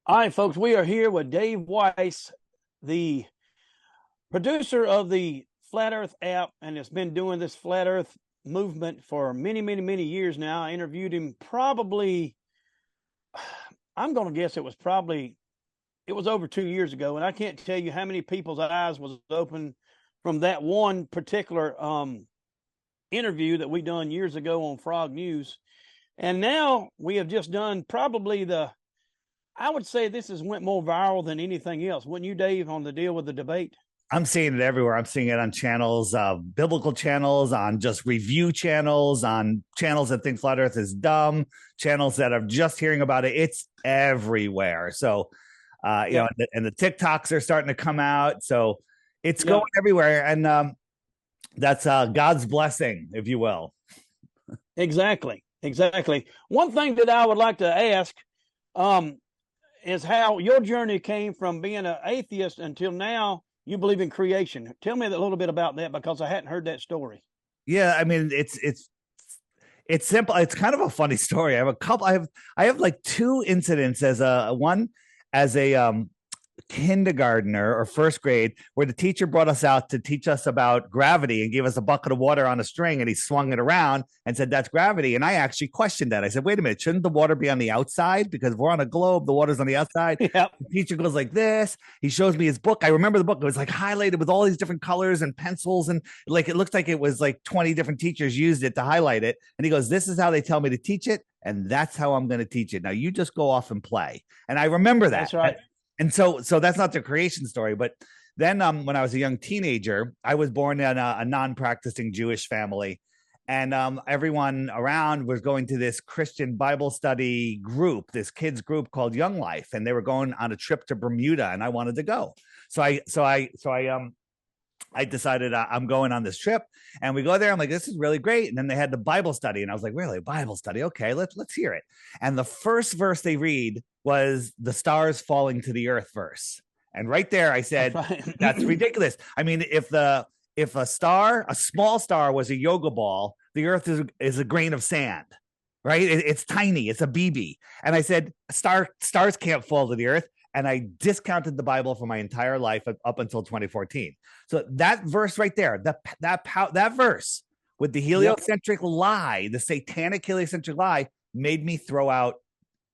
All right, folks, we are here with Dave Weiss, the producer of the Flat Earth app, and has been doing this Flat Earth movement for many, many, many years now. I interviewed him probably, I'm going to guess it was over 2 years ago, and I can't tell you how many people's eyes was open from that one particular interview that we done years ago on Frog News. And now we have just done probably I would say this has went more viral than anything else. Wouldn't you, Dave, on the deal with the debate? I'm seeing it everywhere. I'm seeing it on channels, biblical channels, on just review channels, on channels that think flat Earth is dumb, channels that are just hearing about it. It's everywhere. So, Yeah, and the TikToks are starting to come out. So it's going yeah, everywhere, and that's God's blessing, if you will. exactly, exactly. One thing that I would like to ask um, is how your journey came from being an atheist until now you believe in creation. Tell me a little bit about that because I hadn't heard that story. Yeah, I mean, it's simple. It's kind of a funny story. I have a couple. I have like two incidents as a one as a kindergartner or first grade where the teacher brought us out to teach us about gravity and gave us a bucket of water on a string, and he swung it around and said that's gravity. And I actually questioned that. I said, wait a minute, shouldn't the water be on the outside? Because if we're on a globe, the water's on the outside. Yep, The teacher goes like this. He shows me his book. I remember the book. It was like highlighted with all these different colors and pencils, and like it looks like it was like 20 different teachers used it to highlight it. And he goes, this is how they tell me to teach it, and that's how I'm going to teach it. Now you just go off and play. And I remember that. that's right. And so that's not the creation story. But then when I was a young teenager, I was born in a non-practicing Jewish family, and everyone around was going to this Christian Bible study group, this kids group called Young Life, and they were going on a trip to Bermuda, and I wanted to go. So I decided I'm going on this trip, and we go there. I'm like, this is really great. And then they had the Bible study, and I was like, really, Bible study? Okay, let's hear it. And the first verse they read was the stars falling to the earth verse. And right there, I That's said, that's right. ridiculous. I mean, if a small star was a yoga ball, the earth is a grain of sand, right? It's tiny. It's a BB. And I said, stars can't fall to the earth. And I discounted the Bible for my entire life up until 2014. So that verse right there, that verse with the Yep, heliocentric lie, the satanic heliocentric lie, made me throw out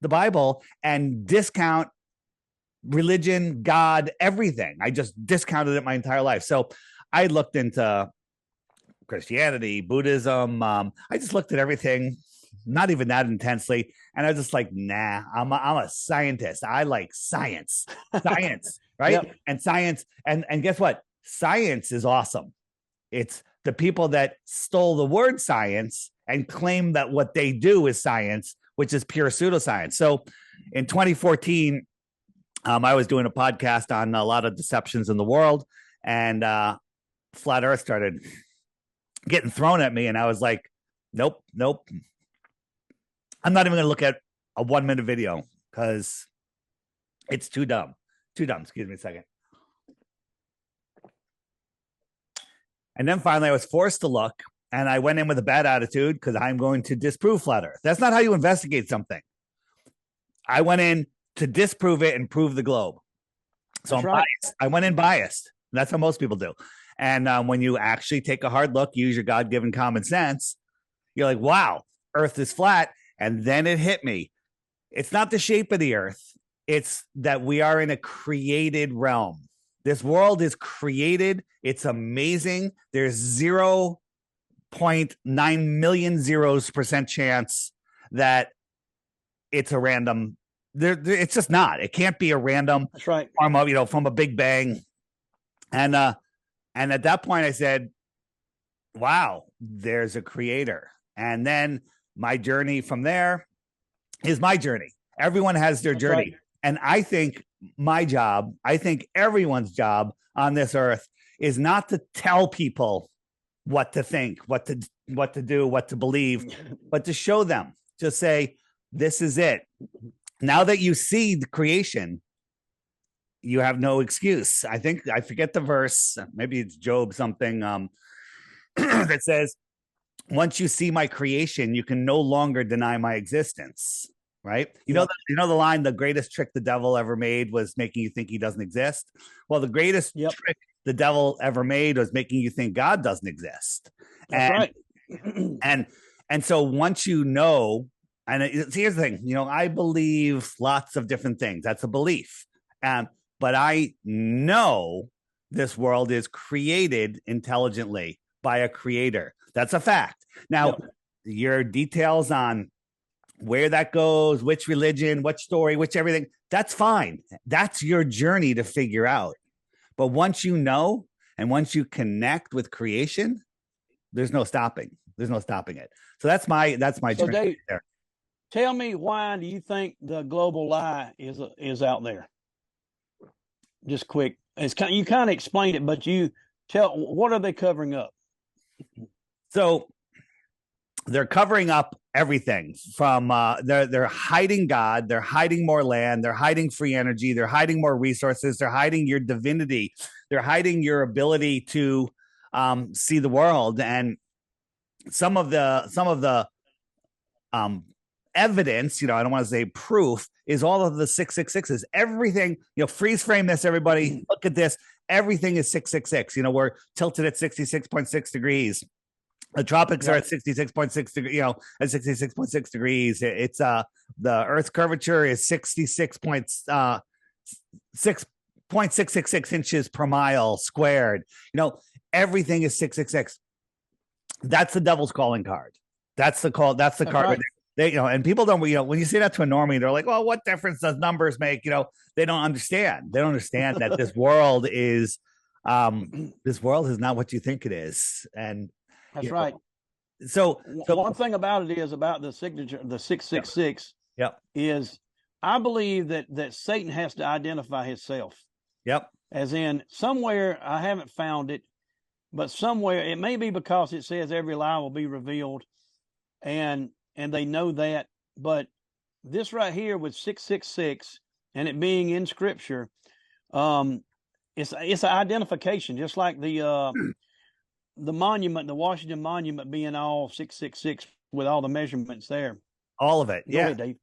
the Bible and discount religion, God, everything. I just discounted it my entire life. So I looked into Christianity, Buddhism. I just looked at everything, not even that intensely. And I was just like, nah, I'm a scientist. I like science, right? yep, And science, and guess what? Science is awesome. It's the people that stole the word science and claim that what they do is science, which is pure pseudoscience. So in 2014, I was doing a podcast on a lot of deceptions in the world, and flat Earth started getting thrown at me, and I was like, nope, nope. I'm not even going to look at a 1 minute video because it's too dumb. Too dumb. Excuse me a second. And then finally, I was forced to look, and I went in with a bad attitude because I'm going to disprove flat Earth. That's not how you investigate something. I went in to disprove it and prove the globe. So that's I'm right. biased. I went in biased. That's how most people do. And when you actually take a hard look, use your God given common sense, you're like, wow, Earth is flat. And then it hit me. It's not the shape of the Earth, it's that we are in a created realm. This world is created. It's amazing. There's 0.9 million zeros% chance that it's a random. It's just not. It can't be a random That's right. from a big bang. And at that point, I said, "Wow, there's a creator." And then my journey from there is my journey. Everyone has their That's right. journey, and I think everyone's job on this earth is not to tell people what to think, what to do, what to believe, but to show them, to say, "This is it." Now that you see the creation, you have no excuse. I think I forget the verse. Maybe it's Job something that says, "Once you see my creation, you can no longer deny my existence." right? Yep. You know the line, the greatest trick the devil ever made was making you think he doesn't exist. Well, the greatest Yep. trick the devil ever made was making you think God doesn't exist. That's right. And so once you know, and here's the thing, I believe lots of different things. That's a belief. But I know this world is created intelligently by a creator. That's a fact. Now, Yep. your details on where that goes, which religion, which story, which everything, that's fine. That's your journey to figure out. But once you know, and once you connect with creation, there's no stopping. There's no stopping it. So that's my So journey Dave, there. tell me, why do you think the global lie is out there? Just quick. You kind of explained it, but you tell, what are they covering up? So they're covering up everything from they're hiding God, they're hiding more land, they're hiding free energy, they're hiding more resources, they're hiding your divinity, they're hiding your ability to see the world. And some of the evidence, I don't want to say proof, is all of the 666s. Everything, freeze frame this, everybody. Look at this. Everything is 666. We're tilted at 66.6 degrees. The tropics are at 66.6 degrees, at 66.6 degrees. It's the Earth's curvature is 6.666 inches per mile squared. Everything is 666. That's the devil's calling card. That's the call. That's the card. Right. And people don't, when you say that to a normie, they're like, well, what difference does numbers make? They don't understand. They don't understand that this world is not what you think it is. And that's right. So one thing about it is about the signature, the 666. Yep. Is I believe that Satan has to identify himself. Yep. As in, somewhere, I haven't found it, but somewhere, it may be because it says every lie will be revealed, and they know that. But this right here with 666 and it being in Scripture, it's an identification, just like the monument, the Washington Monument, being all 666 with all the measurements there. All of it. Go ahead, Dave.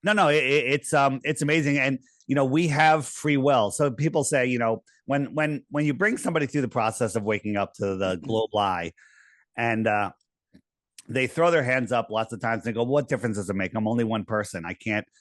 No, it's amazing. And we have free will. So people say, when you bring somebody through the process of waking up to the global lie, and they throw their hands up lots of times and they go, what difference does it make? I'm only one person.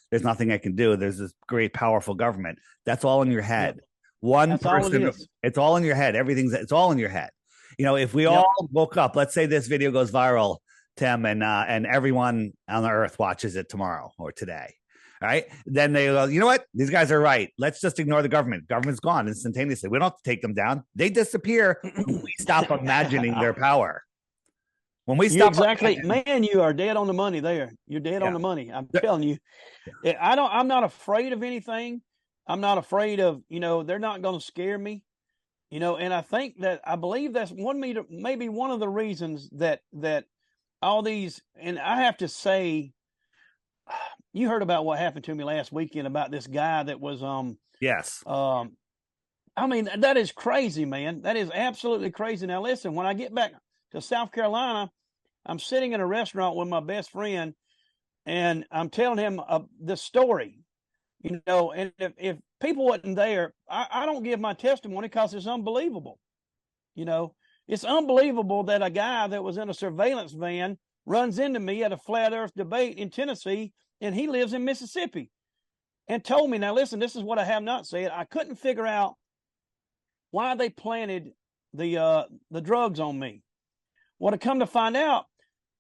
There's nothing I can do. There's this great, powerful government. That's all in your head. Yep. One That's person, it's all in your head. It's all in your head. If we all woke up, let's say this video goes viral, Tim, and everyone on the earth watches it tomorrow or today. All right. Then they go, you know what? These guys are right. Let's just ignore the government. Government's gone instantaneously. We don't have to take them down. They disappear when we stop imagining their power. When we stop, man, you are dead on the money there. You're dead on the money. I'm telling you. I'm not afraid of anything. I'm not afraid of, they're not going to scare me. And I believe that's maybe one of the reasons that all these, and I have to say, you heard about what happened to me last weekend about this guy that was, yes. I mean, that is crazy, man. That is absolutely crazy. Now, listen, when I get back to South Carolina, I'm sitting in a restaurant with my best friend, and I'm telling him the story, and if people wasn't there, I don't give my testimony because it's unbelievable. It's unbelievable that a guy that was in a surveillance van runs into me at a flat earth debate in Tennessee, and he lives in Mississippi, and told me, now listen, this is what I have not said. I couldn't figure out why they planted the drugs on me. Well, to come to find out,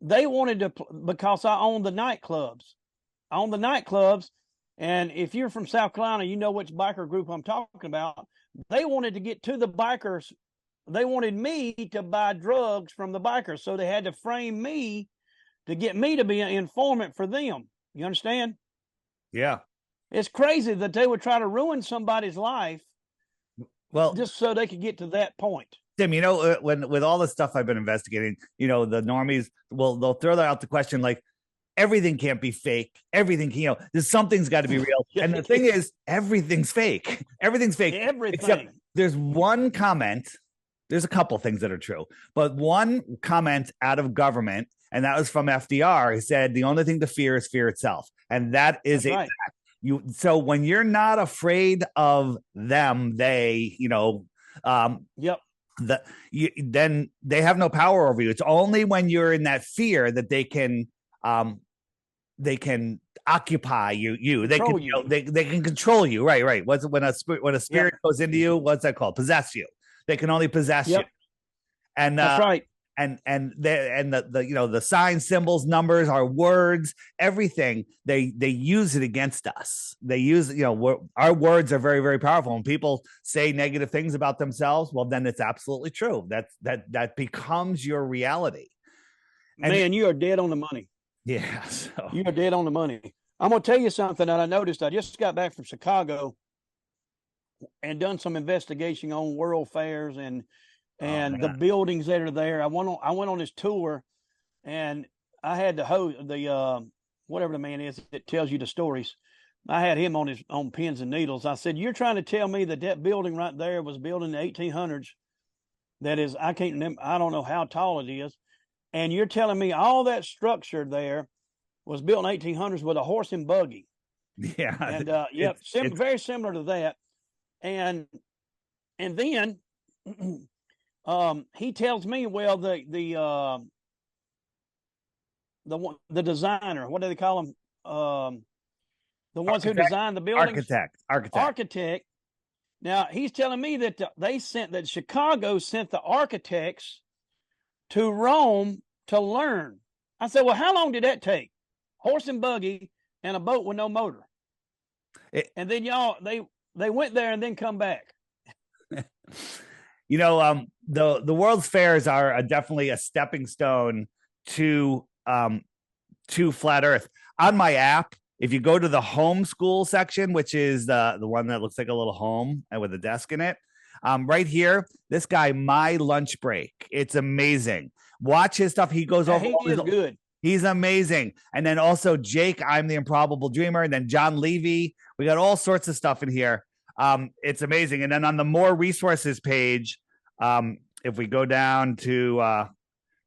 they wanted to, because I own the nightclubs. And if you're from South Carolina, you know which biker group I'm talking about. They wanted to get to the bikers. They wanted me to buy drugs from the bikers. So they had to frame me to get me to be an informant for them. You understand? Yeah. It's crazy that they would try to ruin somebody's life, just so they could get to that point. Tim, when with all the stuff I've been investigating, the normies they'll throw out the question like, everything can't be fake. Everything, there's something's got to be real. And the thing is, everything's fake. Everything's fake. Everything. Except there's one comment. There's a couple things that are true, but one comment out of government, and that was from FDR. He said the only thing to fear is fear itself, and that is That's a right. so when you're not afraid of them, they, Yep. then they have no power over you. It's only when you're in that fear that they can occupy you. They can, Control you. they can control you. Right. What's when a spirit Yep. goes into you? What's that called? Possess you. They can only possess you. Yep. And That's right. the signs, symbols, numbers, our words, everything, they use it against us. They use, our words are very, very powerful. When people say negative things about themselves, well, then it's absolutely true. That becomes your reality. Man, you are dead on the money. Yeah. So. You are dead on the money. I'm going to tell you something that I noticed. I just got back from Chicago and done some investigation on world fairs and the buildings that are there. I went on this tour, and I had the host, whatever the man is that tells you the stories. I had him on pins and needles. I said, "You're trying to tell me that building right there was built in the 1800s? That is, I can't remember. I don't know how tall it is, and you're telling me all that structure there was built in 1800s with a horse and buggy?" Yeah. And yep, very similar to that. And then he tells me, well, the designer, what do they call him? The ones who designed the buildings? Architect. Now he's telling me that that Chicago sent the architects to Rome to learn. I said, well, how long did that take? Horse and buggy and a boat with no motor. And then they went there and then come back. The world's fairs are definitely a stepping stone to flat Earth. On my app, if you go to the homeschool section, which is the one that looks like a little home and with a desk in it, right here, this guy, My Lunch Break, it's amazing. Watch his stuff. He goes over. He is good. He's amazing. And then also Jake, I'm the Improbable Dreamer, and then John Levy. We got all sorts of stuff in here. It's amazing. And then on the more resources page, if we go down to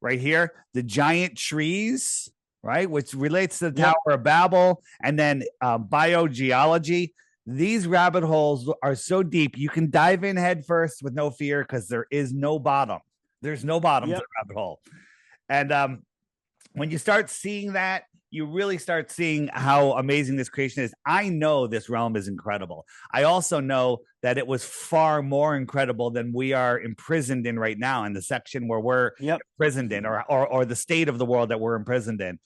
right here, the giant trees, right, which relates to the Tower of Babel, and then biogeology. These rabbit holes are so deep, you can dive in head first with no fear because there is no bottom. There's no bottom to the rabbit hole. And when you start seeing that, you really start seeing how amazing this creation is. I know this realm is incredible. I also know that it was far more incredible than we are imprisoned in right now, in the section where we're imprisoned in, or the state of the world that we're imprisoned in.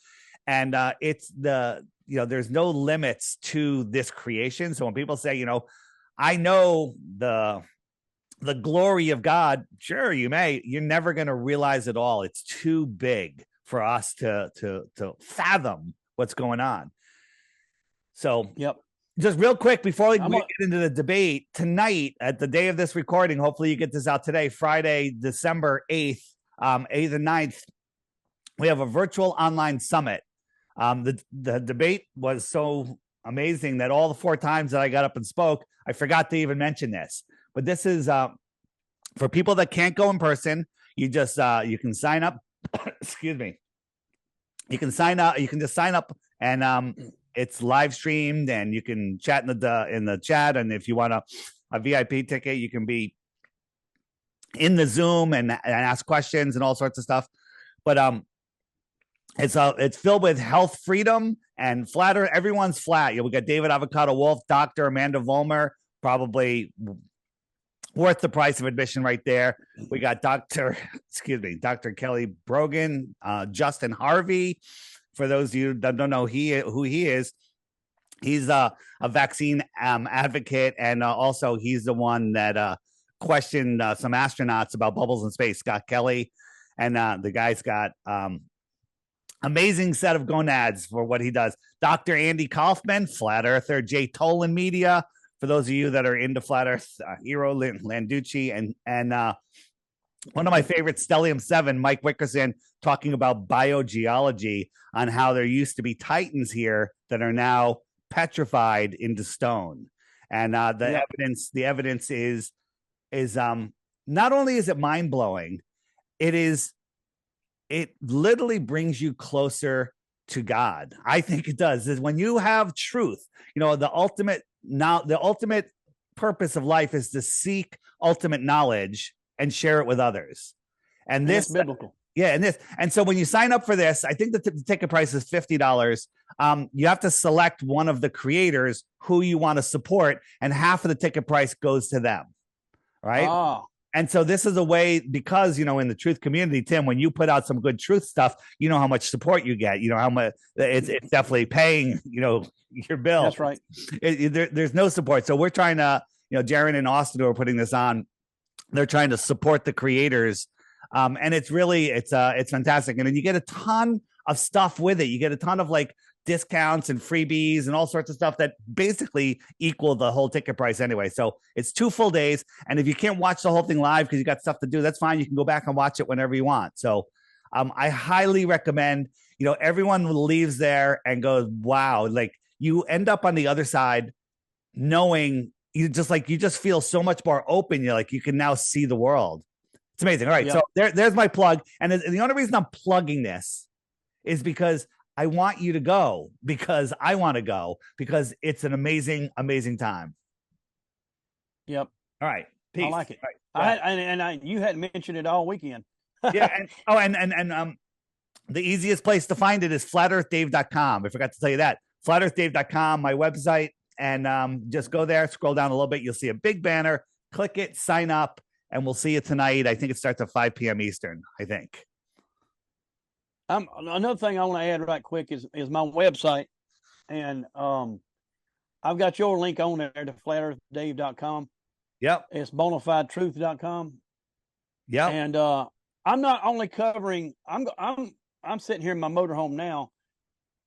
And it's there's no limits to this creation. So when people say, I know the glory of God, sure, you may. You're never going to realize it all. It's too big for us to fathom what's going on. So, just real quick before we get into the debate tonight, at the day of this recording, hopefully you get this out today, Friday, December 8th, 8th and 9th, we have a virtual online summit. The debate was so amazing that all the 4 times that I got up and spoke, I forgot to even mention this. But this is for people that can't go in person. You just you can sign up. Excuse me. You can sign up. You can just sign up, and it's live streamed, and you can chat in the chat. And if you want a VIP ticket, you can be in the Zoom and ask questions and all sorts of stuff. But it's filled with health freedom and flatter. Everyone's flat. We got David Avocado Wolf, Dr. Amanda Vollmer, probably worth the price of admission right there. We got Dr. Kelly Brogan, Justin Harvey. For those of you that don't know who he is, he's a vaccine advocate, and also he's the one that questioned some astronauts about bubbles in space. Scott Kelly, and the guy's got amazing set of gonads for what he does. Dr. Andy Kaufman, Flat Earther, Jay Tolan Media. For those of you that are into Flat Earth, Hero Landucci, and one of my favorites, Stellium 7, Mike Wickerson, talking about biogeology, on how there used to be titans here that are now petrified into stone. And the evidence is not only is it mind-blowing, it is it literally brings you closer to God. I think it does. Is when you have truth, the ultimate purpose of life is to seek ultimate knowledge and share it with others. And this, that's biblical. Yeah, and so when you sign up for this, I think the ticket price is $50. You have to select one of the creators who you want to support, and half of the ticket price goes to them. Right. Oh. And so this is a way, because, in the truth community, Tim, when you put out some good truth stuff, how much support you get, how much it's definitely paying, your bill. That's right. There's no support. So we're trying to, Jaron and Austin who are putting this on, they're trying to support the creators. And it's fantastic. And then you get a ton of stuff with it. You get a ton of like discounts and freebies and all sorts of stuff that basically equal the whole ticket price anyway. So it's 2 full days. And if you can't watch the whole thing live because you got stuff to do, that's fine. You can go back and watch it whenever you want. So I highly recommend, everyone leaves there and goes, wow, like you end up on the other side knowing you just feel so much more open. You're like, you can now see the world. It's amazing. All right. Yeah. So there's my plug. And the only reason I'm plugging this is because I want you to go, because I want to go, because it's an amazing, amazing time. Yep. All right. Peace. I like it. Right. You hadn't mentioned it all weekend. Yeah. And the easiest place to find it is flatearthdave.com. I forgot to tell you that. Flatearthdave.com, my website. And just go there, scroll down a little bit. You'll see a big banner. Click it, sign up. And we'll see you tonight. I think it starts at 5 p.m. Eastern, I think. Another thing I want to add right quick is my website. And I've got your link on there to flatearthdave.com. Yep. It's bonafidetruth.com. Yep. And I'm not only covering, I'm sitting here in my motorhome now.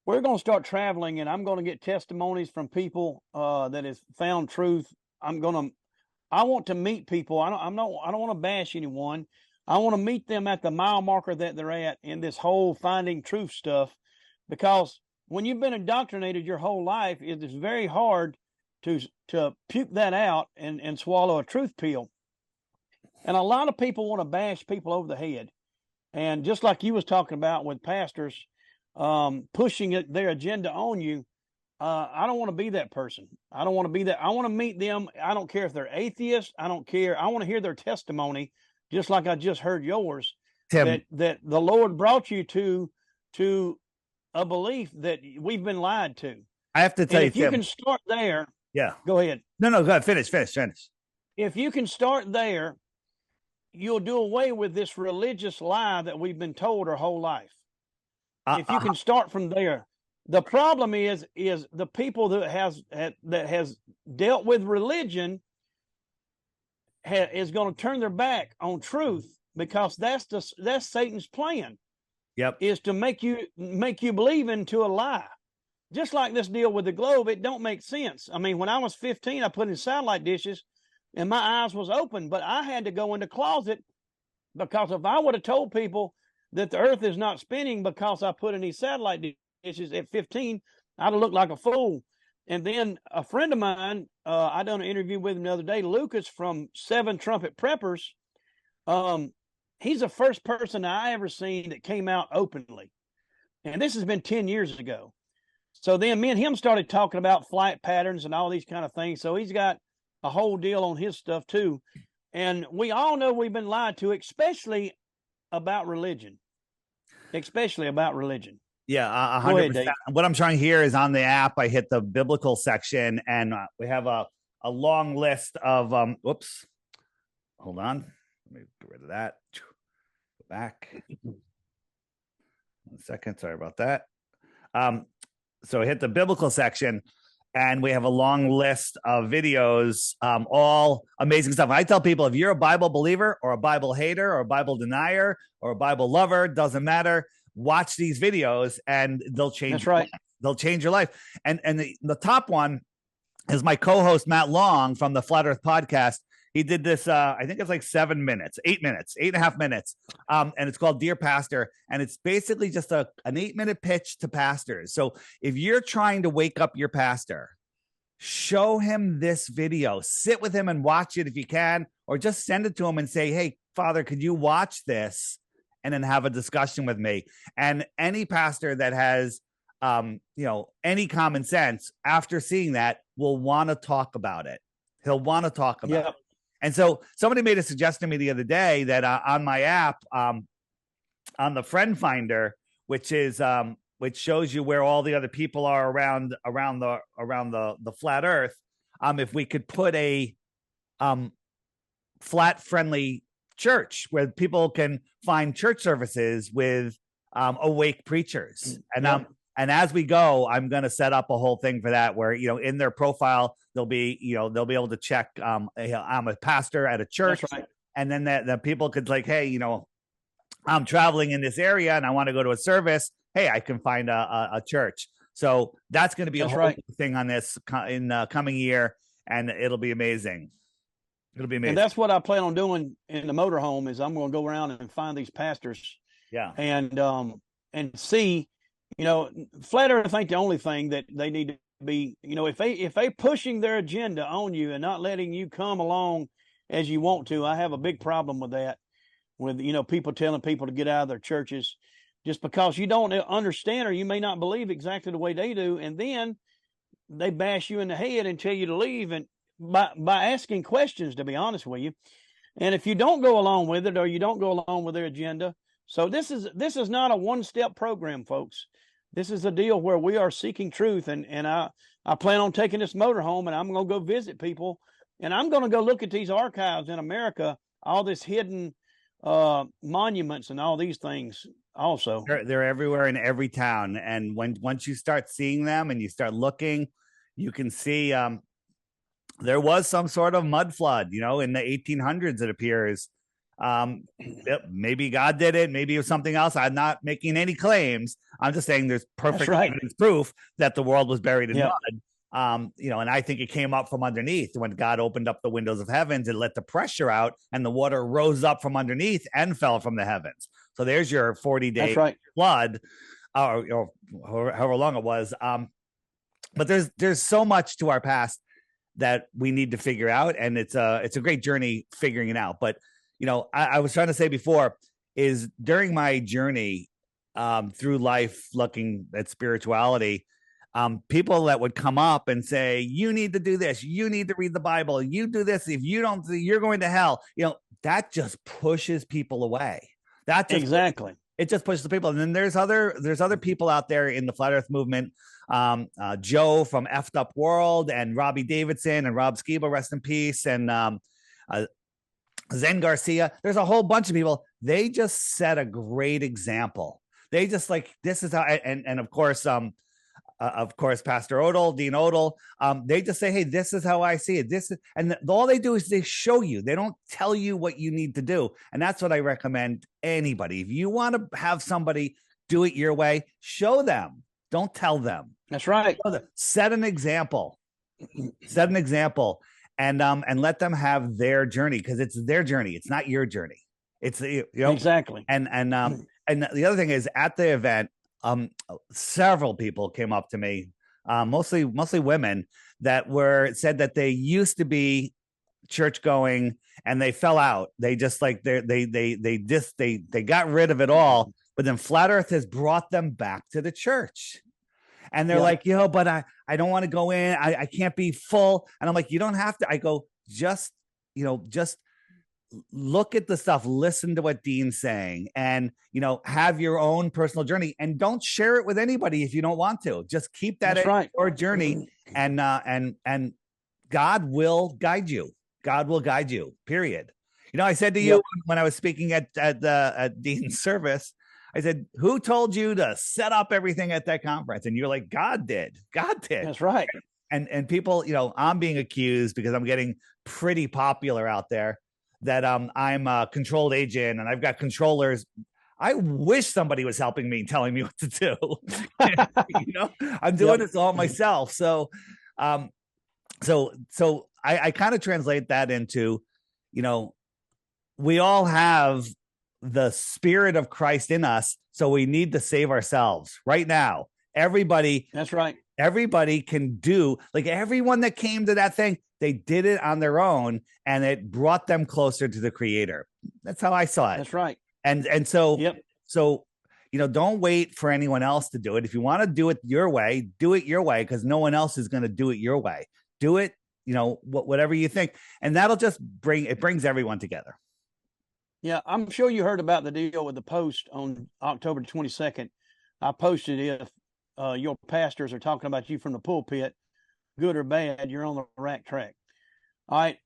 We're going to start traveling, and I'm going to get testimonies from people that has found truth. I want to meet people. I don't want to bash anyone. I want to meet them at the mile marker that they're at in this whole finding truth stuff, because when you've been indoctrinated your whole life, it is very hard to puke that out and swallow a truth pill. And a lot of people want to bash people over the head. And just like you was talking about with pastors pushing their agenda on you, I don't want to be that person. I don't want to be that. I want to meet them. I don't care if they're atheists. I don't care. I want to hear their testimony, just like I just heard yours, Tim, that the Lord brought you to a belief that we've been lied to. I have to tell you, if you can start there. Yeah. Go ahead. No, go ahead. Finish. If you can start there, you'll do away with this religious lie that we've been told our whole life. If you can start from there. The problem is the people that has dealt with religion is going to turn their back on truth, because that's Satan's plan. Yep. Is to make you believe into a lie. Just like this deal with the globe, it don't make sense. I mean, when I was 15, I put in satellite dishes and my eyes was open, but I had to go in the closet, because if I would have told people that the earth is not spinning because I put in these satellite dishes at 15, I'd have looked like a fool. And then a friend of mine, I done an interview with him the other day, Lucas from 7 Trumpet Preppers. He's the first person I ever seen that came out openly. And this has been 10 years ago. So then me and him started talking about flight patterns and all these kind of things. So he's got a whole deal on his stuff too. And we all know we've been lied to, especially about religion. Yeah, 100%. What I'm trying here is on the app, I hit the biblical section, and we have a long list of, whoops, hold on. Let me get rid of that. Go back. 1 second. Sorry about that. So I hit the biblical section, and we have a long list of videos, all amazing stuff. I tell people, if you're a Bible believer or a Bible hater or a Bible denier or a Bible lover, doesn't matter. Watch these videos and they'll change. That's right. They'll change your life. And the top one is my co-host, Matt Long, from the Flat Earth podcast. He did this, I think it's like 8 minutes, 8.5 minutes. And it's called Dear Pastor. And it's basically just an 8-minute pitch to pastors. So if you're trying to wake up your pastor, show him this video, sit with him and watch it if you can, or just send it to him and say, hey, Father, could you watch this and then have a discussion with me. And any pastor that has, any common sense after seeing that will want to talk about it. He'll want to talk about it. And so somebody made a suggestion to me the other day that on my app, on the Friend Finder, which shows you where all the other people are around the flat Earth, if we could put a flat friendly church where people can find church services with awake preachers. And as we go, I'm going to set up a whole thing for that where, in their profile, they'll be able to check, I'm a pastor at a church. That's right. And then the people could like, hey, I'm traveling in this area and I want to go to a service. Hey, I can find a church. So that's going to be a whole thing on this in the coming year. And it'll be amazing. It'll be amazing. And that's what I plan on doing in the motorhome is I'm going to go around and find these pastors. Yeah. And see, flat earth ain't the only thing that they need to be, if they pushing their agenda on you and not letting you come along as you want to, I have a big problem with that, with, people telling people to get out of their churches just because you don't understand or you may not believe exactly the way they do. And then they bash you in the head and tell you to leave, and by asking questions, to be honest with you. And if you don't go along with it or you don't go along with their agenda, so this is not a one-step program, folks. This is a deal where we are seeking truth, and I plan on taking this motorhome and I'm going to go visit people, and I'm going to go look at these archives in America, all this hidden monuments and all these things. Also, they're everywhere in every town, and once you start seeing them and you start looking, you can see there was some sort of mud flood, in the 1800s. It appears. Maybe God did it. Maybe it was something else. I'm not making any claims. I'm just saying there's perfect evidence proof that the world was buried in mud. And I think it came up from underneath when God opened up the windows of heaven to let the pressure out, and the water rose up from underneath and fell from the heavens. So there's your 40-day flood, or however long it was. But there's so much to our past that we need to figure out, and it's a great journey figuring it out. But I was trying to say before is during my journey through life, looking at spirituality, people that would come up and say, you need to do this, you need to read the Bible, you do this, if you don't, you're going to hell. That just pushes people away. It just pushes the people. And then there's other people out there in the flat earth movement, Joe from Effed Up World, and Robbie Davidson and Rob Skiba, rest in peace, and Zen Garcia. There's a whole bunch of people. They just set a great example. They just this is how, and of course, Pastor Odle, Dean Odle, they just say, hey, this is how I see it. And all they do is they show you. They don't tell you what you need to do. And that's what I recommend anybody. If you want to have somebody do it your way, show them. Don't tell them. That's right. Set an example. Set an example. And let them have their journey, because it's their journey. It's not your journey. It's exactly. And the other thing is, at the event, several people came up to me, mostly women, that said that they used to be church going and they fell out. They just they got rid of it all. But then Flat Earth has brought them back to the church. And they're like, but I don't want to go in. I can't be full. And I'm like, you don't have to. I go, just look at the stuff, listen to what Dean's saying, and, have your own personal journey, and don't share it with anybody if you don't want to. Just keep that your journey, and God will guide you. God will guide you, period. I said to you when I was speaking at Dean's service, I said, who told you to set up everything at that conference? And you're like, God did. God did. That's right. And people, I'm being accused because I'm getting pretty popular out there that I'm a controlled agent and I've got controllers. I wish somebody was helping me, telling me what to do. I'm doing this all myself. So I kind of translate that into, we all have the Spirit of Christ in us, so we need to save ourselves right now. Everybody. That's right. Everybody can do, everyone that came to that thing, they did it on their own, and it brought them closer to the Creator. That's how I saw it. That's right. And so, Yep. don't wait for anyone else to do it. If you want to do it your way, do it your way, because no one else is going to do it your way. Do it, whatever you think. And that'll just brings everyone together. Yeah, I'm sure you heard about the deal with the Post on October 22nd. I posted, if your pastors are talking about you from the pulpit, good or bad, you're on the right track. All right.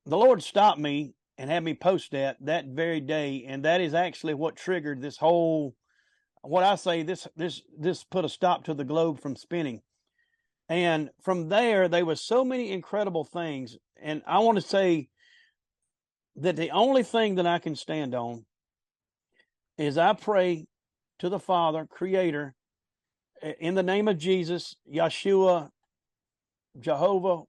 The Lord stopped me and had me post that very day. And that is actually what triggered this whole, what I say, this put a stop to the globe from spinning. And from there was so many incredible things. And I want to say that the only thing that I can stand on is I pray to the Father, Creator, in the name of Jesus, Yeshua, Jehovah,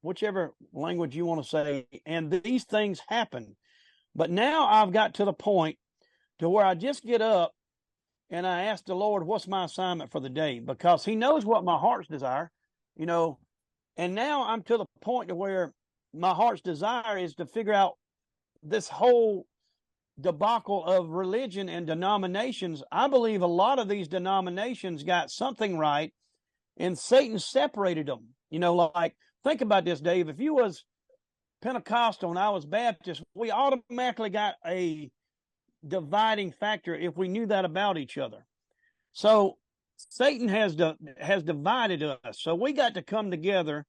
whichever language you want to say, and these things happen. But now I've got to the point to where I just get up and I ask the Lord, what's my assignment for the day? Because he knows what my heart's desire, and now I'm to the point to where my heart's desire is to figure out this whole debacle of religion and denominations. I believe a lot of these denominations got something right, and Satan separated them. Like, think about this, Dave. If you was Pentecostal and I was Baptist, we automatically got a dividing factor if we knew that about each other. So Satan has divided us. So we got to come together,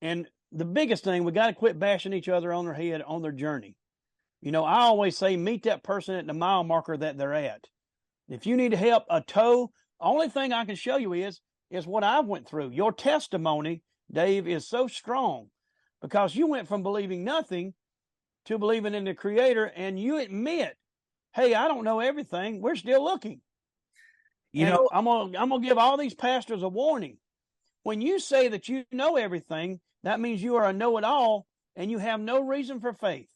and the biggest thing, we got to quit bashing each other on their head on their journey. I always say, meet that person at the mile marker that they're at. If you need help, a toe, only thing I can show you is what I went through. Your testimony, Dave, is so strong because you went from believing nothing to believing in the Creator, and you admit, hey, I don't know everything. We're still looking. I'm gonna give all these pastors a warning. When you say that you know everything, that means you are a know-it-all, and you have no reason for faith.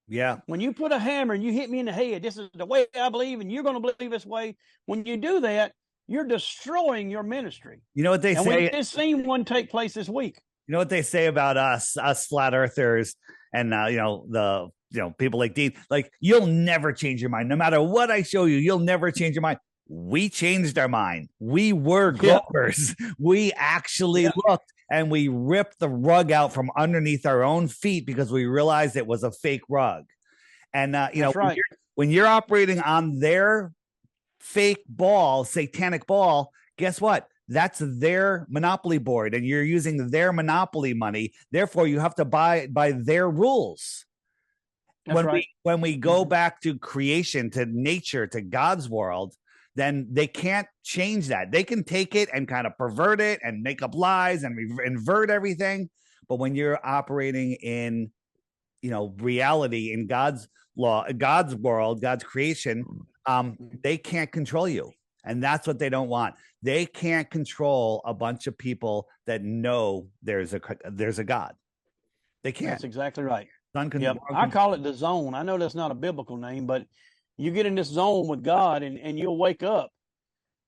Yeah. When you put a hammer and you hit me in the head, this is the way I believe, and you're going to believe this way. When you do that, you're destroying your ministry. You know what they say? We just seen one take place this week. You know what they say about us flat earthers, and the people like Dean, like, you'll never change your mind. No matter what I show you, you'll never change your mind. We changed our mind. We were gropers. Yeah. We actually looked, and we ripped the rug out from underneath our own feet because we realized it was a fake rug. And right. when you're operating on their fake ball, satanic ball, guess what? That's their monopoly board, and you're using their monopoly money. Therefore, you have to buy by their rules. When we go back to creation, to nature, to God's world, then they can't change that. They can take it and kind of pervert it and make up lies and invert everything. But when you're operating in, reality, in God's law, God's world, God's creation, they can't control you. And that's what they don't want. They can't control a bunch of people that know there's a God. They can't. That's exactly right. Yep. I call it the zone. I know that's not a biblical name, but you get in this zone with God, and you'll wake up,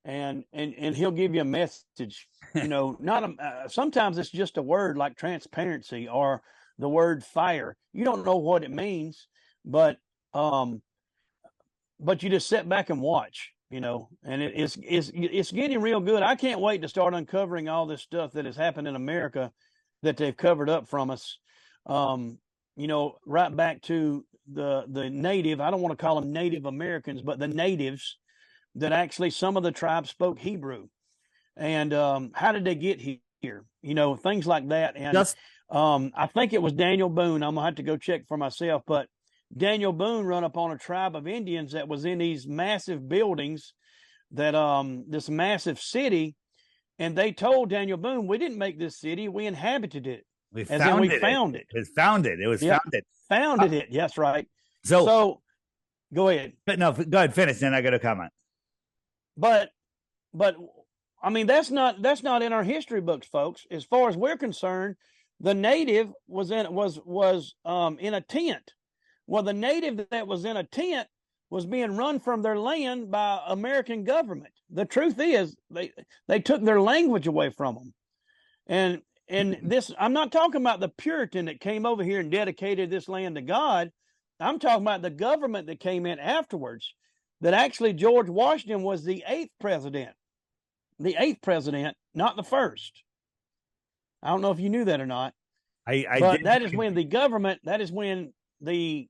and he'll give you a message. Sometimes it's just a word like transparency or the word fire. You don't know what it means, but you just sit back and watch. And it's getting real good. I can't wait to start uncovering all this stuff that has happened in America that they've covered up from us. Right back to the native, I don't want to call them Native Americans, but the natives that actually some of the tribes spoke Hebrew. And how did they get here? Things like that. And I think it was Daniel Boone. I'm going to have to go check for myself, but Daniel Boone run up on a tribe of Indians that was in these massive buildings, that this massive city, and they told Daniel Boone, we didn't make this city, we inhabited it. We found it. It was founded. Founded it. Yes, right. So go ahead. But no, go ahead, finish, then I got a comment. But I mean, that's not in our history books, folks. As far as we're concerned, the native was in a tent. Well, the native that was in a tent was being run from their land by American government. The truth is, they took their language away from them. And this, I'm not talking about the Puritan that came over here and dedicated this land to God. I'm talking about the government that came in afterwards, that actually George Washington was the eighth president, not the first. I don't know if you knew that or not. I but did. that is when the government, that is when the,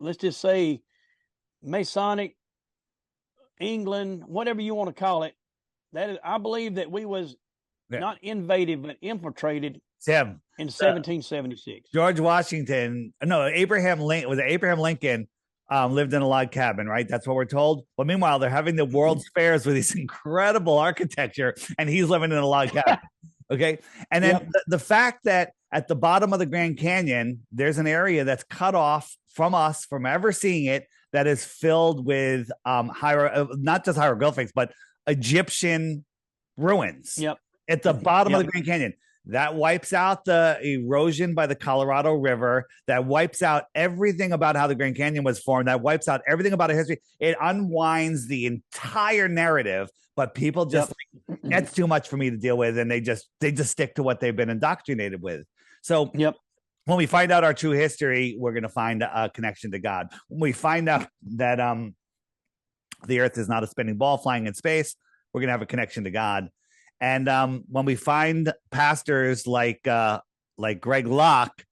let's just say, Masonic England, whatever you want to call it, that is, I believe that we was not invaded, but infiltrated Tim, in 1776. George Washington, no, Abraham Lincoln, was it Abraham Lincoln lived in a log cabin, right? That's what we're told. But meanwhile, they're having the World's Fairs with this incredible architecture, and he's living in a log cabin. Okay. And then the fact that at the bottom of the Grand Canyon, there's an area that's cut off from us from ever seeing it, that is filled with not just hieroglyphics, but Egyptian ruins. Yep. At the bottom of the Grand Canyon. That wipes out the erosion by the Colorado River. That wipes out everything about how the Grand Canyon was formed. That wipes out everything about a history. It unwinds the entire narrative, but people just, that's too much for me to deal with. And they just stick to what they've been indoctrinated with. So when we find out our true history, we're going to find a connection to God. When we find out that the earth is not a spinning ball flying in space, we're going to have a connection to God. And when we find pastors like Greg Locke,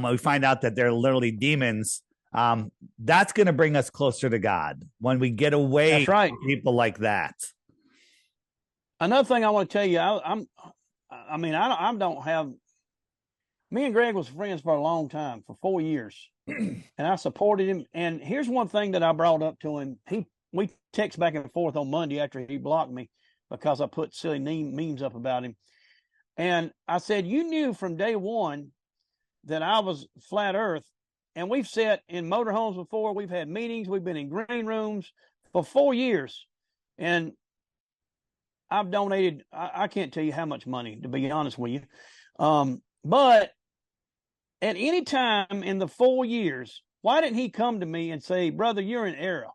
we find out that they're literally demons. That's going to bring us closer to God when we get away from people like that. Another thing I want to tell you, I don't have. Me and Greg was friends for a long time, for 4 years, and I supported him. And here's one thing that I brought up to him. We text back and forth on Monday after he blocked me, because I put silly memes up about him. And I said, you knew from day one that I was flat earth. And we've sat in motorhomes before. We've had meetings. We've been in green rooms for 4 years. And I've donated, I can't tell you how much money, to be honest with you. But at any time in the 4 years, why didn't he come to me and say, brother, you're in error?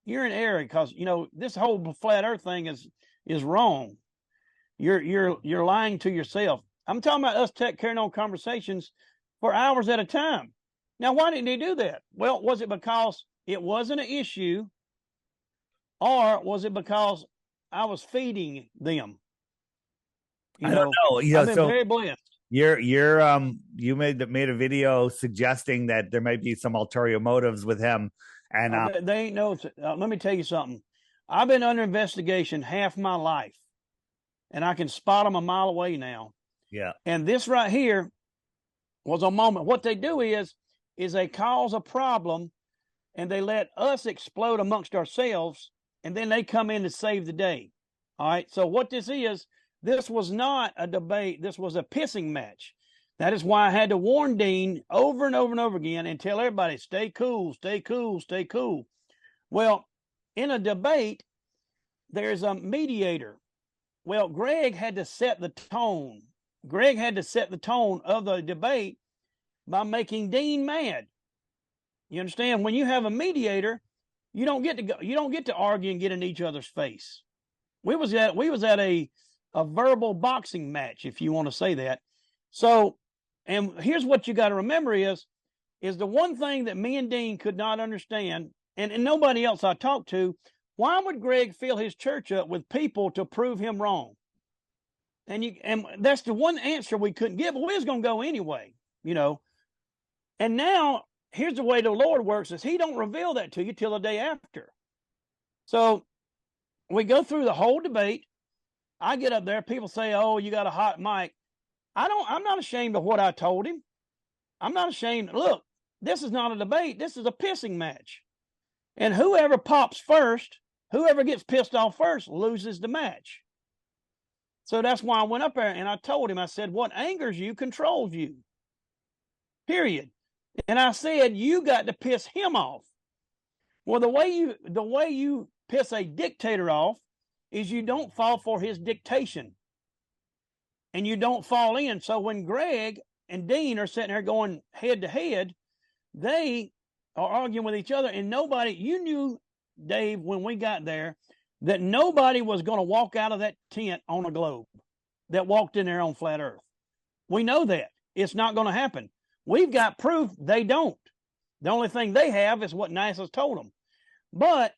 You're in error, because this whole flat earth thing is wrong. You're lying to yourself. I'm talking about us carrying on conversations for hours at a time. Now, why didn't he do that? Well, was it because it wasn't an issue, or was it because I was feeding them? I don't know. I've been very blessed. You made a video suggesting that there might be some ulterior motives with him. And they ain't no. Let me tell you something. I've been under investigation half my life, and I can spot them a mile away now. Yeah. And this right here was a moment. What they do is they cause a problem, and they let us explode amongst ourselves, and then they come in to save the day. All right. So what this was not a debate. This was a pissing match. That is why I had to warn Dean over and over and over again and tell everybody, stay cool, stay cool, stay cool. Well, in a debate, there's a mediator. Well, Greg had to set the tone. Greg had to set the tone of the debate by making Dean mad. You understand? When you have a mediator, you don't get to argue and get in each other's face. We was at a verbal boxing match, if you want to say that. So, and here's what you got to remember is the one thing that me and Dean could not understand, and nobody else I talked to, why would Greg fill his church up with people to prove him wrong? And that's the one answer we couldn't give, but we was going to go anyway, And now, here's the way the Lord works, is he don't reveal that to you till the day after. So we go through the whole debate. I get up there, people say, oh, you got a hot mic. I'm not ashamed of what I told him. I'm not ashamed. Look, this is not a debate. This is a pissing match. And whoever pops first, whoever gets pissed off first, loses the match. So that's why I went up there and I told him, I said, what angers you controls you. Period. And I said, you got to piss him off. Well, the way you piss a dictator off is you don't fall for his dictation. And you don't fall in. So when Greg and Dean are sitting there going head to head, they are arguing with each other. And you knew, Dave, when we got there, that nobody was going to walk out of that tent on a globe that walked in there on flat earth. We know that. It's not going to happen. We've got proof they don't. The only thing they have is what NASA's told them. But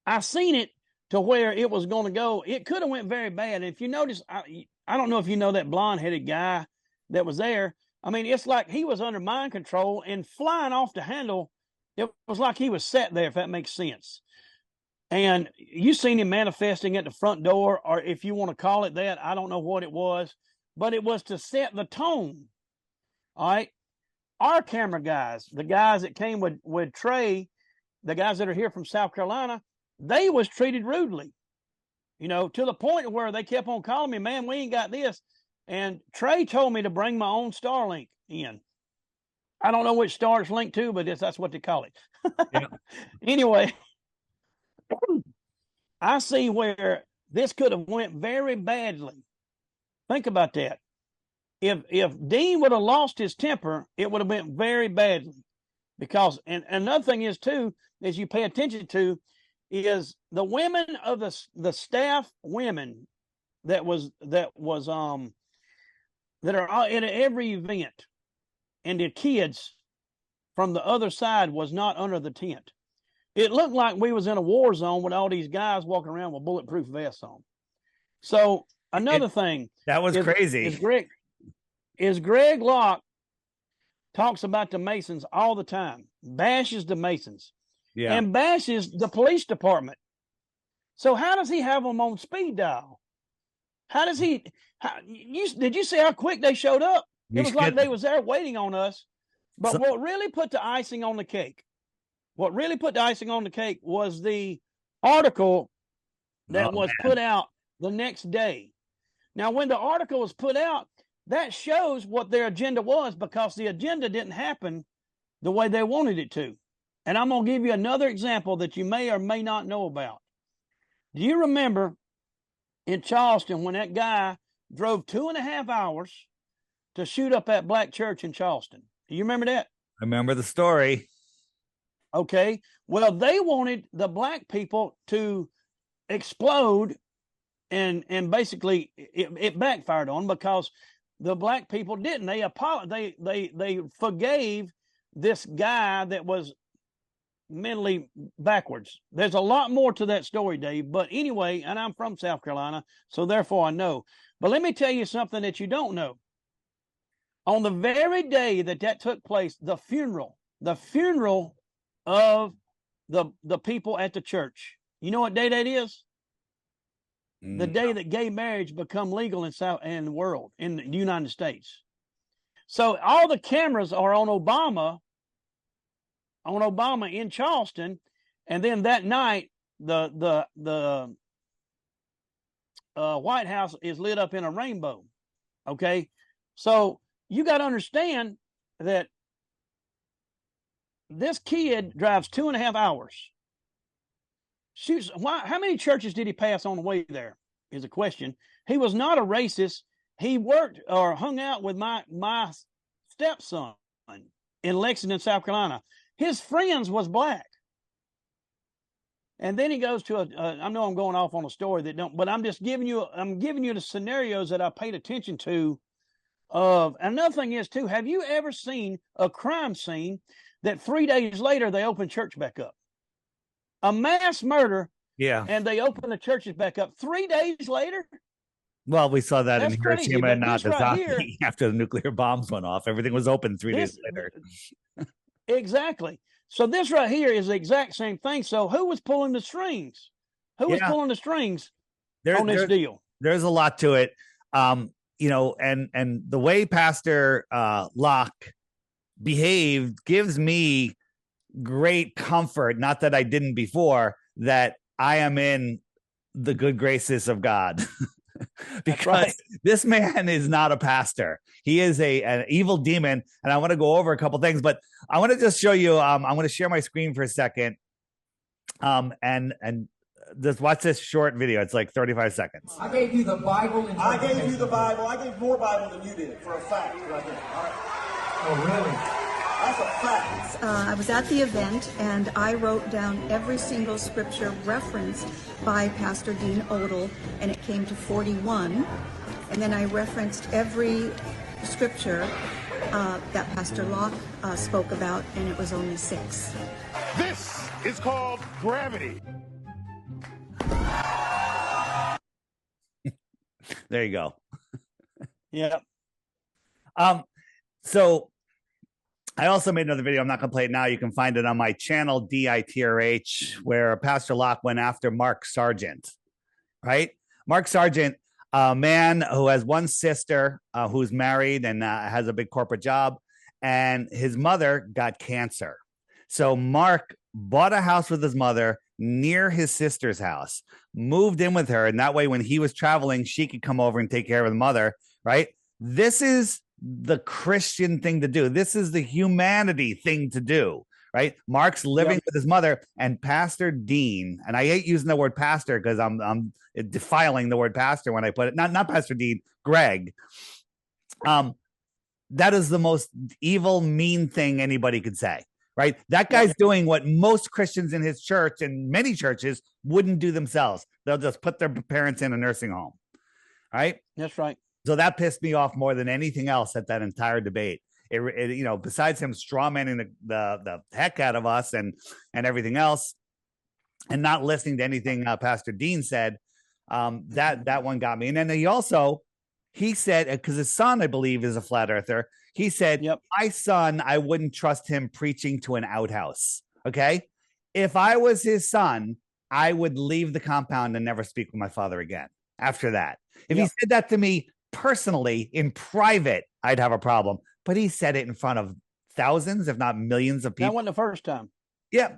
I seen it to where it was going to go. It could have went very bad. And if you notice, I don't know if you know that blonde-headed guy that was there. I mean, it's like he was under mind control and flying off the handle. It was like he was sat there, if that makes sense. And you seen him manifesting at the front door, or if you want to call it that, I don't know what it was, but it was to set the tone. All right. Our camera guys, the guys that came with Trey, the guys that are here from South Carolina, they was treated rudely, you know, to the point where they kept on calling me, man, we ain't got this. And Trey told me to bring my own Starlink in. I don't know which star it's linked to, but that's what they call it. Yeah. Anyway, I see where this could have went very badly. Think about that. If Dean would have lost his temper, it would have went very badly. Because, and another thing is too, as you pay attention to, is the women of the staff women that are in every event, and the kids from the other side was not under the tent. It looked like we was in a war zone with all these guys walking around with bulletproof vests on. So another thing that was crazy is Greg Locke talks about the Masons all the time, bashes the Masons, and bashes the police department. So how does he have them on speed dial? How does he? Did you see how quick they showed up? It was like they was there waiting on us. But what really put the icing on the cake? What really put the icing on the cake was the article that was put out the next day. Now, when the article was put out, that shows what their agenda was, because the agenda didn't happen the way they wanted it to. And I'm going to give you another example that you may or may not know about. Do you remember in Charleston when that guy drove 2.5 hours to shoot up that black church in Charleston? Do you remember that? I remember the story. Okay. Well, they wanted the black people to explode, and basically it backfired on, because the black people didn't. They forgave this guy that was mentally backwards. There's a lot more to that story, Dave. But anyway, and I'm from South Carolina, so therefore I know. But let me tell you something that you don't know. On the very day that took place, the funeral of the people at the church. You know what day that is? The day that gay marriage become legal in the world, in the United States. So all the cameras are on Obama in Charleston, and then that night the White House is lit up in a rainbow. Okay, so you got to understand that this kid drives 2.5 hours. Shoots. Why? How many churches did he pass on the way there? Is a question. He was not a racist. He worked or hung out with my stepson in Lexington, South Carolina. His friends was black. And then he goes to I know I'm going off on a story that don't, but I'm just giving you the scenarios that I paid attention to. Another thing is too, have you ever seen a crime scene that 3 days later they open church back up? A mass murder, and they open the churches back up 3 days later. Well, we saw that in Hiroshima and Nagasaki after the nuclear bombs went off. Everything was open 3 days later. Exactly. So this right here is the exact same thing. So who was pulling the strings? Who was pulling the strings on this deal? There's a lot to it. You know, and the way Pastor Locke behaved gives me great comfort, not that I didn't before, that I am in the good graces of God. Because this man is not a pastor. He is an evil demon. And I want to go over a couple things, but I want to just show you, I'm going to share my screen for a second. And just watch this short video. It's like 35 seconds. I gave you the Bible. I gave you the Bible. I gave more Bible than you did, for a fact. Right there. All right. Oh, really? That's a fact. I was at the event, and I wrote down every single scripture referenced by Pastor Dean Odle, and it came to 41. And then I referenced every scripture that Pastor Locke spoke about, and it was only 6. This is called gravity. There you go. Yeah. So I also made another video. I'm not going to play it now. You can find it on my channel, DITRH, where Pastor Locke went after Mark Sargent, right? Mark Sargent, a man who has one sister who's married and has a big corporate job, and his mother got cancer. So Mark bought a house with his mother near his sister's house, moved in with her, and that way when he was traveling, she could come over and take care of the mother, right? This is the Christian thing to do. This is the humanity thing to do, right? Mark's living with his mother, and Pastor Dean, and I hate using the word pastor because I'm defiling the word pastor when I put it, not Pastor Dean, Greg. That is the most evil, mean thing anybody could say, right? That guy's doing what most Christians in his church and many churches wouldn't do themselves. They'll just put their parents in a nursing home, right? That's right. So that pissed me off more than anything else at that entire debate. It you know, besides him strawmanning the heck out of us and everything else, and not listening to anything Pastor Dean said, that one got me. And then he said, because his son, I believe, is a flat earther. He said, my son, I wouldn't trust him preaching to an outhouse. Okay, if I was his son, I would leave the compound and never speak with my father again. After that, if he said that to me personally in private, I'd have a problem. But he said it in front of thousands, if not millions of people. That wasn't the first time. Yeah.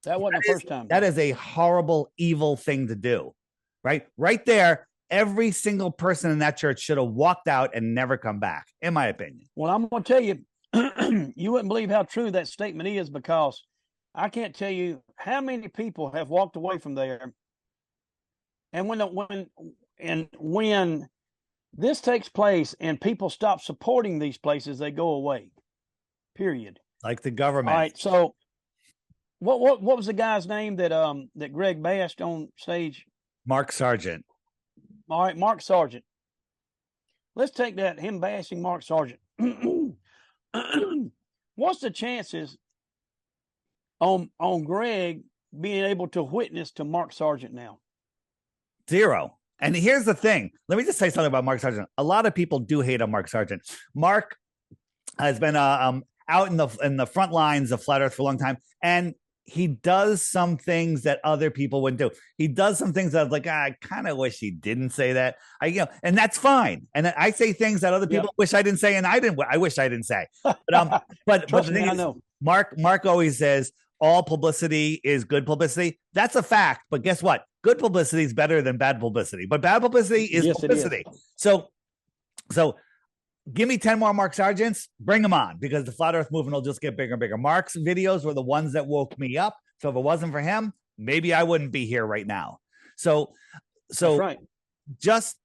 That wasn't the first time. That is a horrible, evil thing to do, right? Right there, every single person in that church should have walked out and never come back, in my opinion. Well, I'm going to tell you, you wouldn't believe how true that statement is, because I can't tell you how many people have walked away from there. And when this takes place and people stop supporting these places, they go away. Period. Like the government. All right. So, what was the guy's name that Greg bashed on stage? Mark Sargent. All right, Mark Sargent. Let's take that, him bashing Mark Sargent. What's the chances on Greg being able to witness to Mark Sargent now? 0. And here's the thing. Let me just say something about Mark Sargent. A lot of people do hate on Mark Sargent. Mark has been out in the front lines of Flat Earth for a long time, and he does some things that other people wouldn't do. He does some things that I was like, I kind of wish he didn't say that. And that's fine. And I say things that other people wish I didn't say, and I wish I didn't say. But the thing is, Mark always says all publicity is good publicity. That's a fact. But guess what? Good publicity is better than bad publicity. But bad publicity is publicity. So give me 10 more Mark Sargents, bring them on, because the Flat Earth movement will just get bigger and bigger. Mark's videos were the ones that woke me up. So if it wasn't for him, maybe I wouldn't be here right now. So that's right. Just,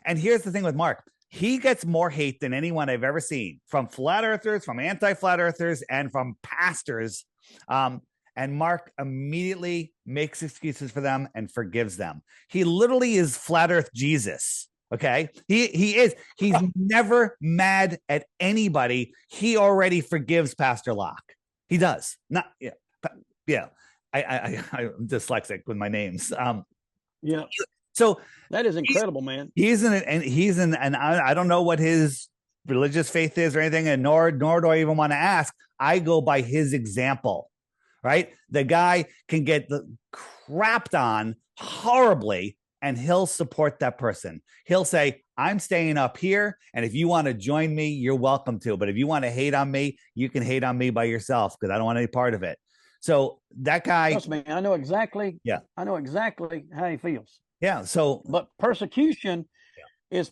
and here's the thing with Mark. He gets more hate than anyone I've ever seen, from flat earthers, from anti-flat earthers, and from pastors. And Mark immediately makes excuses for them and forgives them. He literally is Flat Earth Jesus. Okay. He is. He's never mad at anybody. He already forgives Pastor Locke. He does. I'm dyslexic with my names. So that is incredible, man. And I don't know what his religious faith is or anything, and nor do I even want to ask. I go by his example, right? The guy can get crapped on horribly, and he'll support that person. He'll say, I'm staying up here, and if you want to join me, you're welcome to. But if you want to hate on me, you can hate on me by yourself, because I don't want any part of it. So that guy, trust me, I know exactly. Yeah, I know exactly how he feels. Yeah. So, but persecution is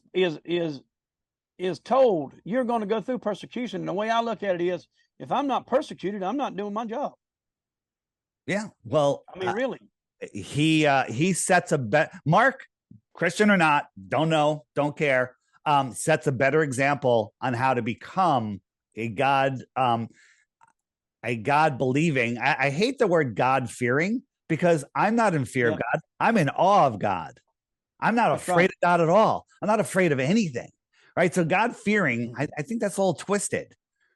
told you're going to go through persecution. And the way I look at it is, if I'm not persecuted, I'm not doing my job. Yeah. Well, I mean, really. He sets a bet. Mark, Christian or not, don't know, don't care. Sets a better example on how to become a God believing. I hate the word God fearing, because I'm not in fear of God. I'm in awe of God. I'm not afraid of God at all. I'm not afraid of anything. right? So God fearing, I think that's a little twisted,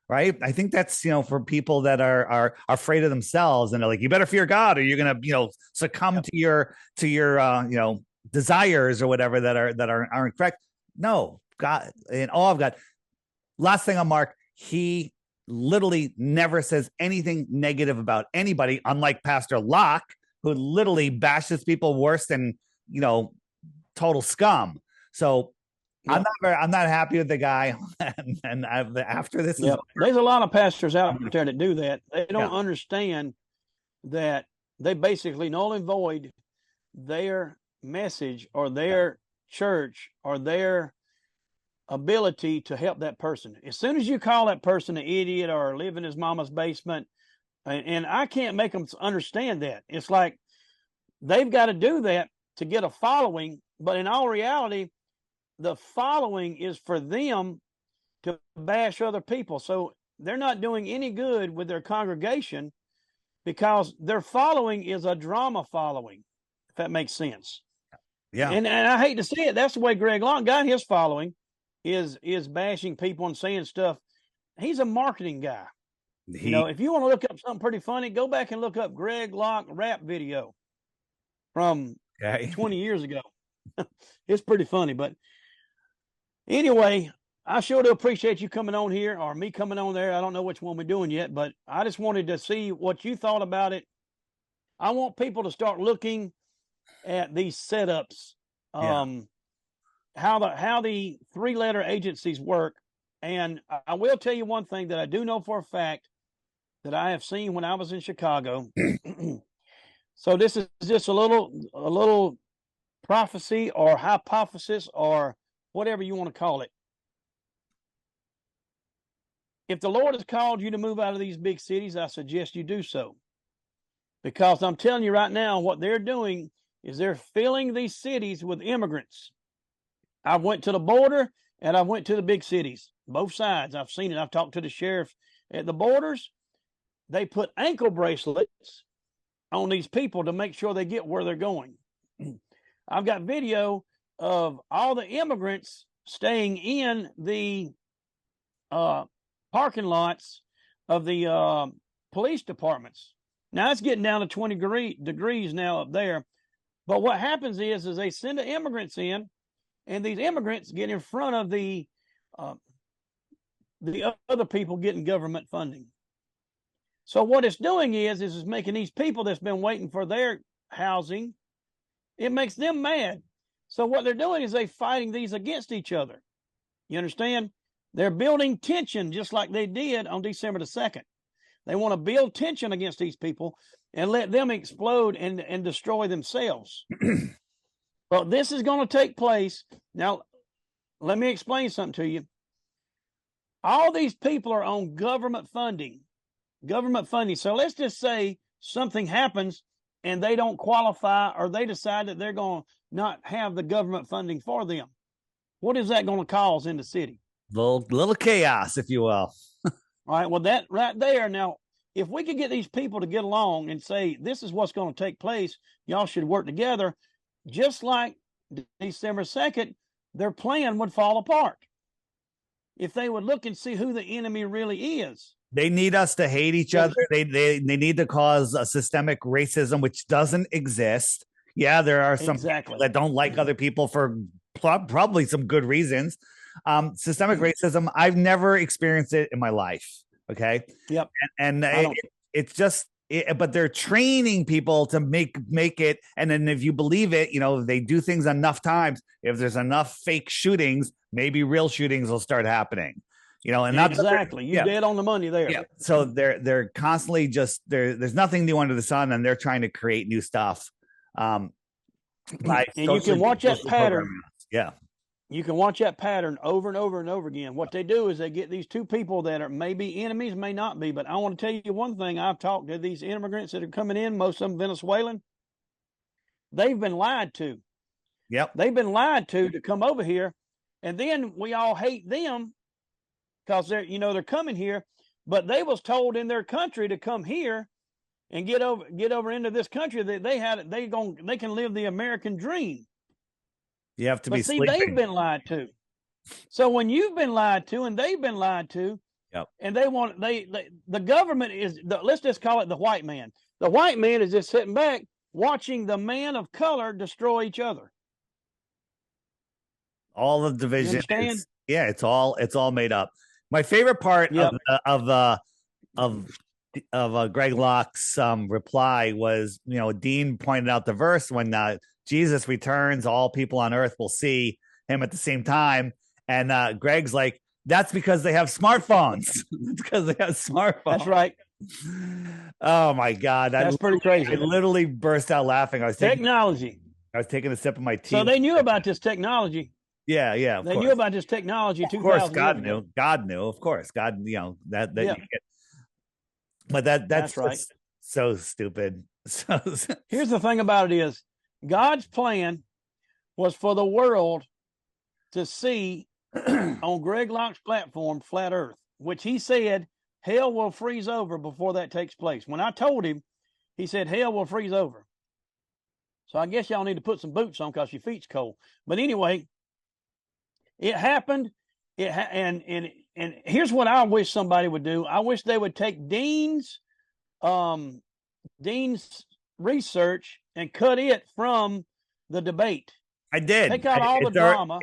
right? I think that's, for people that are afraid of themselves and they're like, you better fear God or you're going to, succumb to your, desires or whatever that aren't correct. No, God, in all of God. Last thing on Mark, he literally never says anything negative about anybody, unlike Pastor Locke, who literally bashes people worse than, total scum. So I'm not happy with the guy. and after this is there's a lot of pastors out there that do that. They don't understand that they basically null and void their message or their church or their ability to help that person. As soon as you call that person an idiot or live in his mama's basement, and I can't make them understand that. It's like they've got to do that to get a following, but in all reality, the following is for them to bash other people. So they're not doing any good with their congregation because their following is a drama following, if that makes sense. Yeah. And I hate to see it. That's the way Greg Locke got his following, is bashing people and saying stuff. He's a marketing guy. If you want to look up something pretty funny, go back and look up Greg Locke rap video from 20 years ago. It's pretty funny. But anyway, I sure do appreciate you coming on here or me coming on there. I don't know which one we're doing yet, but I just wanted to see what you thought about it. I want people to start looking at these setups, how the three-letter agencies work. And I will tell you one thing that I do know for a fact that I have seen when I was in Chicago. So this is just a little prophecy or hypothesis or whatever you want to call it. If the Lord has called you to move out of these big cities, I suggest you do so. Because I'm telling you right now, what they're doing is they're filling these cities with immigrants. I went to the border and I went to the big cities, both sides. I've seen it. I've talked to the sheriff at the borders. They put ankle bracelets on these people to make sure they get where they're going. I've got video of all the immigrants staying in the parking lots of the police departments. Now it's getting down to 20 degrees now up there. But what happens is they send the immigrants in, and these immigrants get in front of the other people getting government funding. So what it's doing is it's making these people that's been waiting for their housing, it makes them mad. So what they're doing is they're fighting these against each other. You understand? They're building tension just like they did on December the 2nd. They want to build tension against these people and let them explode and destroy themselves. But this is going to take place. Now, let me explain something to you. All these people are on government funding. So let's just say something happens and they don't qualify or they decide that they're going to not have the government funding for them. What is that going to cause in the city? Little chaos, if you will. All right. Well, that right there. Now, if we could get these people to get along and say, this is what's going to take place, y'all should work together, just like December 2nd, their plan would fall apart. If they would look and see who the enemy really is. They need us to hate each other. They need to cause a systemic racism, which doesn't exist. Yeah, there are some people that don't like other people for probably some good reasons. Systemic racism, I've never experienced it in my life. Okay. Yep. And it's just, but they're training people to make it. And then if you believe it, if they do things enough times, if there's enough fake shootings, maybe real shootings will start happening. And not exactly. You dead on the money there. Yeah. So they're constantly just there's nothing new under the sun, and they're trying to create new stuff. And you can watch that pattern. Yeah. You can watch that pattern over and over and over again. What they do is they get these two people that are maybe enemies, may not be, but I want to tell you one thing. I've talked to these immigrants that are coming in, most of them Venezuelan. They've been lied to. Yep. They've been lied to come over here, and then we all hate them because they're coming here, but they was told in their country to come here and get over into this country that they can live the American dream. You have to be sleeping. They've been lied to. So when you've been lied to and they've been lied to, Yep. and the government let's just call it the white man. The white man is just sitting back watching the man of color destroy each other. All the division understand? it's all made up. My favorite part Yep. of Greg Locke's reply was, Dean pointed out the verse when Jesus returns, all people on earth will see him at the same time. And Greg's like, that's because they have smartphones. It's because they have smartphones. That's right. Oh my God. That's pretty crazy. I literally burst out laughing. I was technology. I was taking a sip of my tea. So they knew about this technology. Yeah. They knew about this technology. Of course, God knew. God knew. Of course, God. That. Yeah. But that's right. So stupid. So here's the thing about it is, God's plan was for the world to see on Greg Locke's platform, Flat Earth, which he said hell will freeze over before that takes place. When I told him, he said hell will freeze over. So I guess y'all need to put some boots on because your feet's cold. But anyway, it happened. And here's what I wish somebody would do. I wish they would take Dean's research and cut it from the debate. I did. Take out all the drama.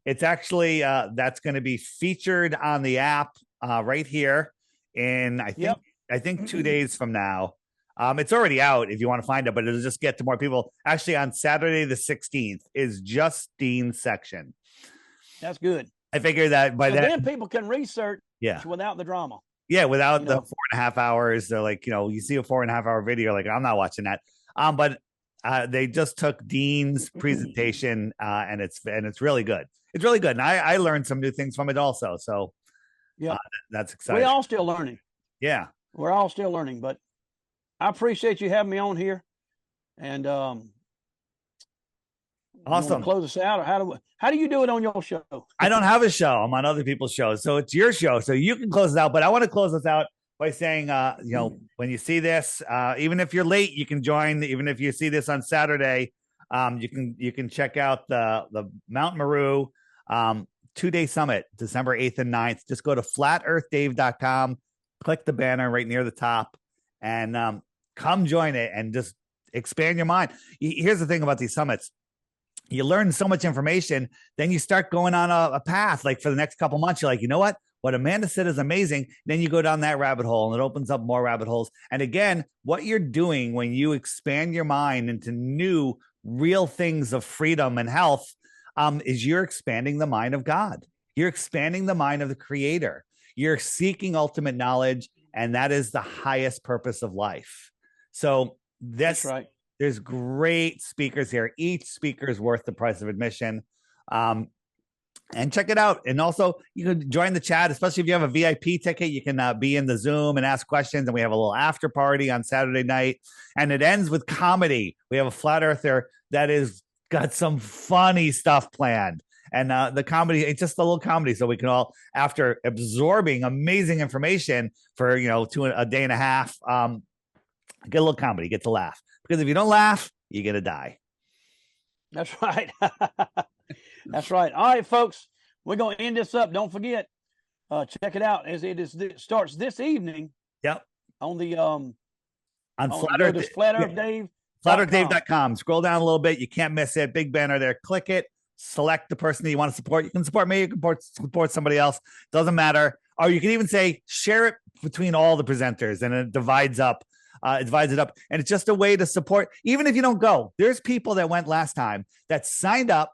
It's actually that's going to be featured on the app right here in I think 2 days from now. It's already out if you want to find it, but it'll just get to more people. Actually, on Saturday the 16th is just Dean's section. That's good. I figured that by then people can research without the drama. Yeah, without the 4.5 hours. They're like, you see a 4.5 hour video, like, I'm not watching that. But they just took Dean's presentation and it's really good. It's really good. And I learned some new things from it also. So that's exciting. We're all still learning. Yeah. We're all still learning, but I appreciate you having me on here. And awesome. Close us out, or how do you do it on your show? I don't have a show. I'm on other people's shows, so it's your show, so you can close it out. But I want to close this out by saying, when you see this, even if you're late, you can join. Even if you see this on Saturday, you can check out the Mount Meru 2-day summit, December 8th and 9th. Just go to flatearthdave.com, click the banner right near the top, and come join it and just expand your mind. Here's the thing about these summits. You learn so much information, then you start going on a path. Like for the next couple months, you're like, you know what Amanda said is amazing. Then you go down that rabbit hole and it opens up more rabbit holes. And again, what you're doing when you expand your mind into new, real things of freedom and health is you're expanding the mind of God. You're expanding the mind of the Creator. You're seeking ultimate knowledge, and that is the highest purpose of life. So that's right. There's great speakers here. Each speaker is worth the price of admission. And check it out. And also, you can join the chat, especially if you have a VIP ticket. You can be in the Zoom and ask questions. And we have a little after party on Saturday night. And it ends with comedy. We have a flat earther that is got some funny stuff planned. And the comedy, it's just a little comedy. So we can all, after absorbing amazing information for, a day and a half, get a little comedy, get to laugh. Because if you don't laugh, you're going to die. That's right. That's right. All right, folks, we're going to end this up. Don't forget, check it out as it starts this evening. Yep. On the on Flat Earth, Dave. FlatEarthDave.com. Scroll down a little bit. You can't miss it. Big banner there. Click it. Select the person that you want to support. You can support me. You can support somebody else. Doesn't matter. Or you can even say share it between all the presenters, and it divides up. It divides it up, and it's just a way to support. Even if you don't go, there's people that went last time that signed up,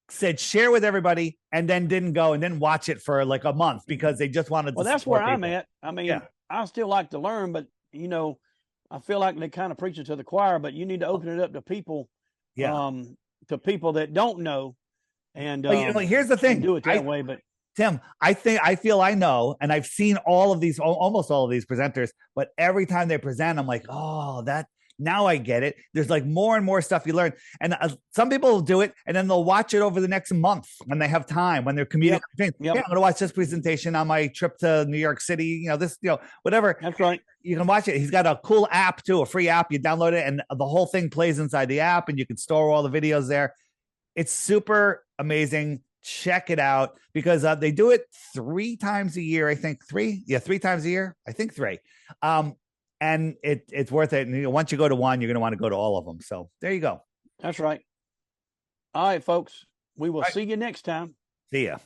said share with everybody, and then didn't go and didn't watch it for like a month because they just wanted. Well, that's where I'm at. I mean, I still like to learn, but I feel like they kind of preaching to the choir. But you need to open it up to people, to people that don't know. And here's the thing: do it that way, but. Tim, I feel I know, and I've seen almost all of these presenters, but every time they present, I'm like, oh, now I get it. There's like more and more stuff you learn. And some people will do it, and then they'll watch it over the next month when they have time, when they're commuting. Yep. Yeah, I'm going to watch this presentation on my trip to New York City, whatever. That's right. You can watch it. He's got a cool app too, a free app. You download it, and the whole thing plays inside the app, and you can store all the videos there. It's super amazing. check it out because they do it 3 times a year. I think 3. Yeah, 3 times a year. I think 3. And it's worth it. And once you go to one, you're going to want to go to all of them. So there you go. That's right. All right, folks. We will see you next time. See ya.